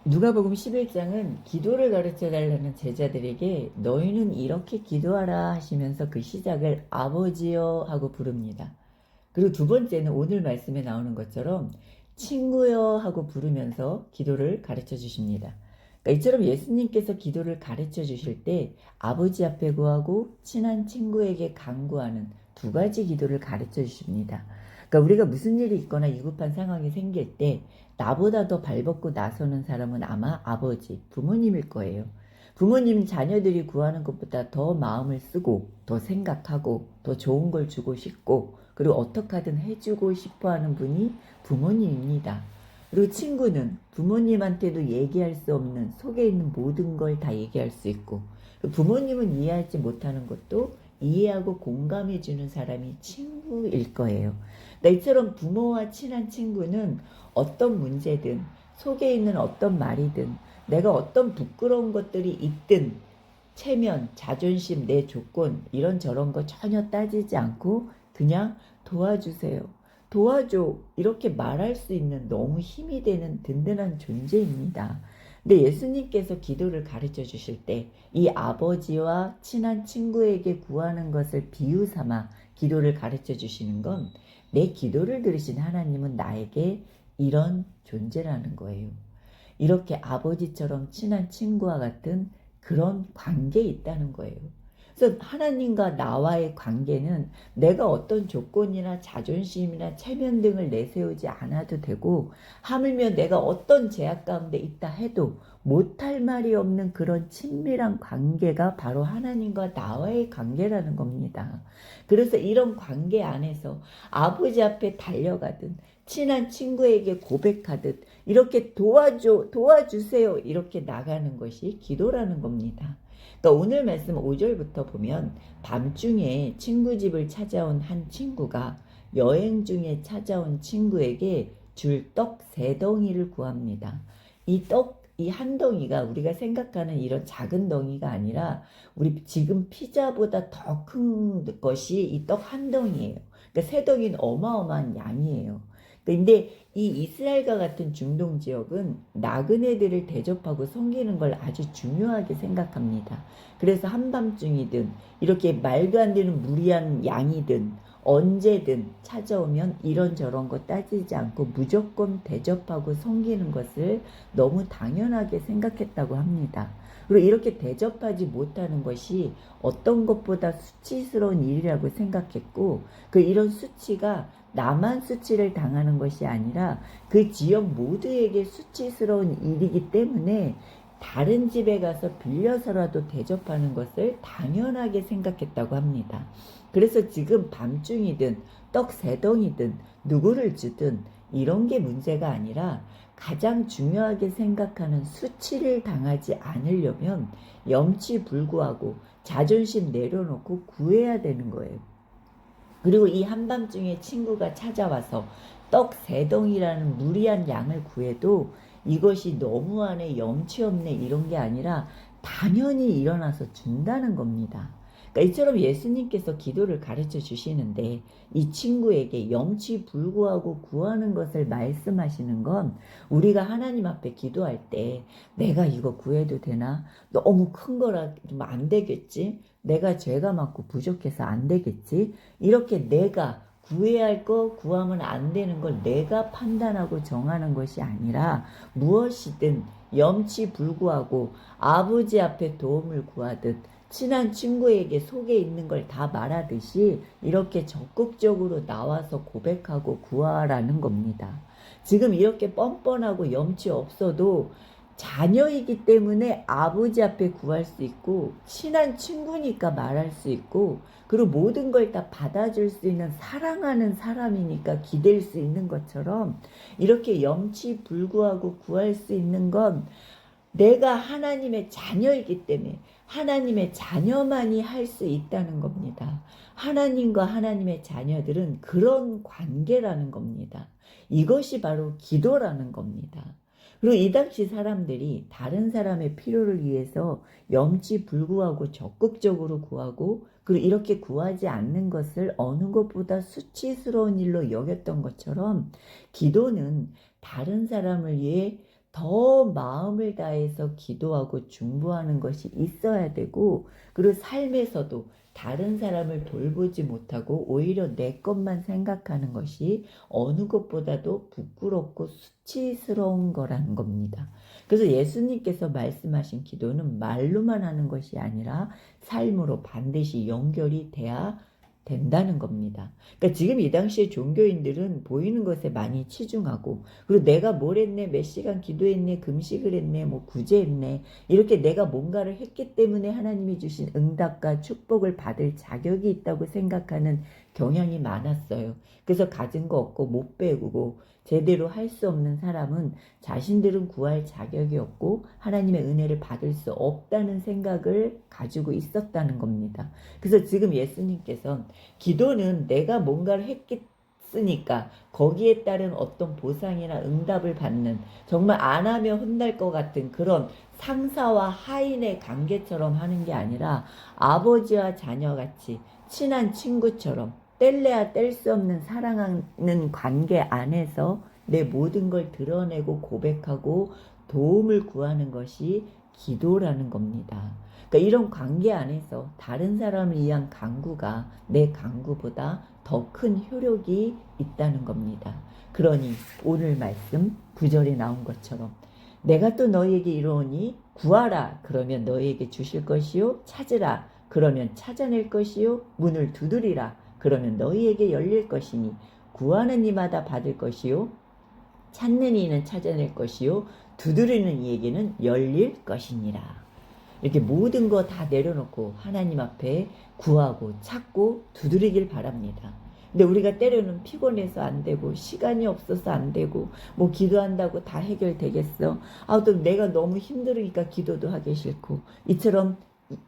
누가복음 11장은 기도를 가르쳐 달라는 제자들에게 너희는 이렇게 기도하라 하시면서 그 시작을 아버지여 하고 부릅니다. 그리고 두 번째는 오늘 말씀에 나오는 것처럼 친구여 하고 부르면서 기도를 가르쳐 주십니다. 그러니까 이처럼 예수님께서 기도를 가르쳐 주실 때 아버지 앞에 구하고 친한 친구에게 간구하는 두 가지 기도를 가르쳐 주십니다. 그러니까 우리가 무슨 일이 있거나 위급한 상황이 생길 때 나보다 더 발벗고 나서는 사람은 아마 아버지, 부모님일 거예요. 부모님 자녀들이 구하는 것보다 더 마음을 쓰고 더 생각하고 더 좋은 걸 주고 싶고 그리고 어떻게 하든 해주고 싶어 하는 분이 부모님입니다. 그리고 친구는 부모님한테도 얘기할 수 없는 속에 있는 모든 걸 다 얘기할 수 있고 부모님은 이해하지 못하는 것도 이해하고 공감해주는 사람이 친구일 거예요. 이처럼 부모와 친한 친구는 어떤 문제든 속에 있는 어떤 말이든 내가 어떤 부끄러운 것들이 있든 체면, 자존심, 내 조건 이런저런 거 전혀 따지지 않고 그냥 도와주세요. 도와줘. 이렇게 말할 수 있는 너무 힘이 되는 든든한 존재입니다. 근데 예수님께서 기도를 가르쳐 주실 때 이 아버지와 친한 친구에게 구하는 것을 비유 삼아 기도를 가르쳐 주시는 건 내 기도를 들으신 하나님은 나에게 이런 존재라는 거예요. 이렇게 아버지처럼 친한 친구와 같은 그런 관계에 있다는 거예요. 그래서 하나님과 나와의 관계는 내가 어떤 조건이나 자존심이나 체면 등을 내세우지 않아도 되고 하물며 내가 어떤 제약 가운데 있다 해도 못할 말이 없는 그런 친밀한 관계가 바로 하나님과 나와의 관계라는 겁니다. 그래서 이런 관계 안에서 아버지 앞에 달려가든 친한 친구에게 고백하듯 이렇게 도와주세요 이렇게 나가는 것이 기도라는 겁니다. 그러니까 오늘 말씀 5절부터 보면 밤중에 친구 집을 찾아온 한 친구가 여행 중에 찾아온 친구에게 줄 떡 세 덩이를 구합니다. 이 한 덩이가 우리가 생각하는 이런 작은 덩이가 아니라 우리 지금 피자보다 더 큰 것이 이 떡 한 덩이에요. 그러니까 세 덩이는 어마어마한 양이에요. 근데 이 이스라엘과 같은 중동 지역은 나그네들을 대접하고 섬기는 걸 아주 중요하게 생각합니다. 그래서 한밤중이든 이렇게 말도 안 되는 무리한 양이든 언제든 찾아오면 이런저런 거 따지지 않고 무조건 대접하고 섬기는 것을 너무 당연하게 생각했다고 합니다. 그리고 이렇게 대접하지 못하는 것이 어떤 것보다 수치스러운 일이라고 생각했고 이런 수치가 나만 수치를 당하는 것이 아니라 그 지역 모두에게 수치스러운 일이기 때문에 다른 집에 가서 빌려서라도 대접하는 것을 당연하게 생각했다고 합니다. 그래서 지금 밤중이든 떡 세 덩이든 누구를 주든 이런 게 문제가 아니라 가장 중요하게 생각하는 수치를 당하지 않으려면 염치불구하고 자존심 내려놓고 구해야 되는 거예요. 그리고 이 한밤중에 친구가 찾아와서 떡 세 덩이라는 무리한 양을 구해도 이것이 너무하네, 염치 없네 이런 게 아니라 당연히 일어나서 준다는 겁니다. 그러니까 이처럼 예수님께서 기도를 가르쳐 주시는데 이 친구에게 염치 불구하고 구하는 것을 말씀하시는 건 우리가 하나님 앞에 기도할 때 내가 이거 구해도 되나? 너무 큰 거라 좀 안 되겠지? 내가 죄가 많고 부족해서 안 되겠지? 이렇게 내가 구해야 할 거 구하면 안 되는 걸 내가 판단하고 정하는 것이 아니라 무엇이든 염치불구하고 아버지 앞에 도움을 구하듯 친한 친구에게 속에 있는 걸 다 말하듯이 이렇게 적극적으로 나와서 고백하고 구하라는 겁니다. 지금 이렇게 뻔뻔하고 염치 없어도 자녀이기 때문에 아버지 앞에 구할 수 있고 친한 친구니까 말할 수 있고 그리고 모든 걸 다 받아줄 수 있는 사랑하는 사람이니까 기댈 수 있는 것처럼 이렇게 염치불구하고 구할 수 있는 건 내가 하나님의 자녀이기 때문에 하나님의 자녀만이 할 수 있다는 겁니다. 하나님과 하나님의 자녀들은 그런 관계라는 겁니다. 이것이 바로 기도라는 겁니다. 그리고 이 당시 사람들이 다른 사람의 필요를 위해서 염치불구하고 적극적으로 구하고 그리고 이렇게 구하지 않는 것을 어느 것보다 수치스러운 일로 여겼던 것처럼 기도는 다른 사람을 위해 더 마음을 다해서 기도하고 중보하는 것이 있어야 되고, 그리고 삶에서도 다른 사람을 돌보지 못하고 오히려 내 것만 생각하는 것이 어느 것보다도 부끄럽고 수치스러운 거라는 겁니다. 그래서 예수님께서 말씀하신 기도는 말로만 하는 것이 아니라 삶으로 반드시 연결이 돼야 된다는 겁니다. 그러니까 지금 이 당시에 종교인들은 보이는 것에 많이 치중하고, 그리고 내가 뭘 했네, 몇 시간 기도했네, 금식을 했네, 뭐 구제했네, 이렇게 내가 뭔가를 했기 때문에 하나님이 주신 응답과 축복을 받을 자격이 있다고 생각하는 경향이 많았어요. 그래서 가진 거 없고 못 배우고 제대로 할 수 없는 사람은 자신들은 구할 자격이 없고 하나님의 은혜를 받을 수 없다는 생각을 가지고 있었다는 겁니다. 그래서 지금 예수님께서 기도는 내가 뭔가를 했으니까 거기에 따른 어떤 보상이나 응답을 받는, 정말 안 하면 혼날 것 같은 그런 상사와 하인의 관계처럼 하는 게 아니라 아버지와 자녀같이 친한 친구처럼 뗄래야 뗄 수 없는 사랑하는 관계 안에서 내 모든 걸 드러내고 고백하고 도움을 구하는 것이 기도라는 겁니다. 그러니까 이런 관계 안에서 다른 사람을 위한 간구가 내 간구보다 더 큰 효력이 있다는 겁니다. 그러니 오늘 말씀 9절에 나온 것처럼 내가 또 너희에게 이르노니 구하라 그러면 너희에게 주실 것이요, 찾으라 그러면 찾아낼 것이요, 문을 두드리라 그러면 너희에게 열릴 것이니 구하는 이마다 받을 것이요, 찾는 이는 찾아낼 것이요, 두드리는 이에게는 열릴 것이니라. 이렇게 모든 거 다 내려놓고 하나님 앞에 구하고 찾고 두드리길 바랍니다. 근데 우리가 때로는 피곤해서 안 되고 시간이 없어서 안 되고 뭐 기도한다고 다 해결되겠어. 또 내가 너무 힘들으니까 기도도 하기 싫고, 이처럼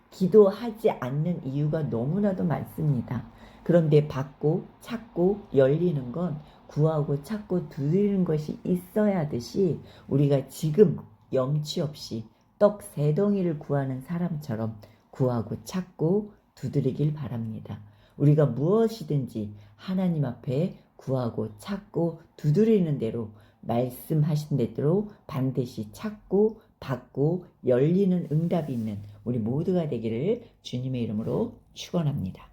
기도하지 않는 이유가 너무나도 많습니다. 그런데 받고 찾고 열리는 건 구하고 찾고 두드리는 것이 있어야 하듯이 우리가 지금 염치 없이 떡 3덩이를 구하는 사람처럼 구하고 찾고 두드리길 바랍니다. 우리가 무엇이든지 하나님 앞에 구하고 찾고 두드리는 대로 말씀하신 대로 반드시 찾고 받고 열리는 응답이 있는 우리 모두가 되기를 주님의 이름으로 축원합니다.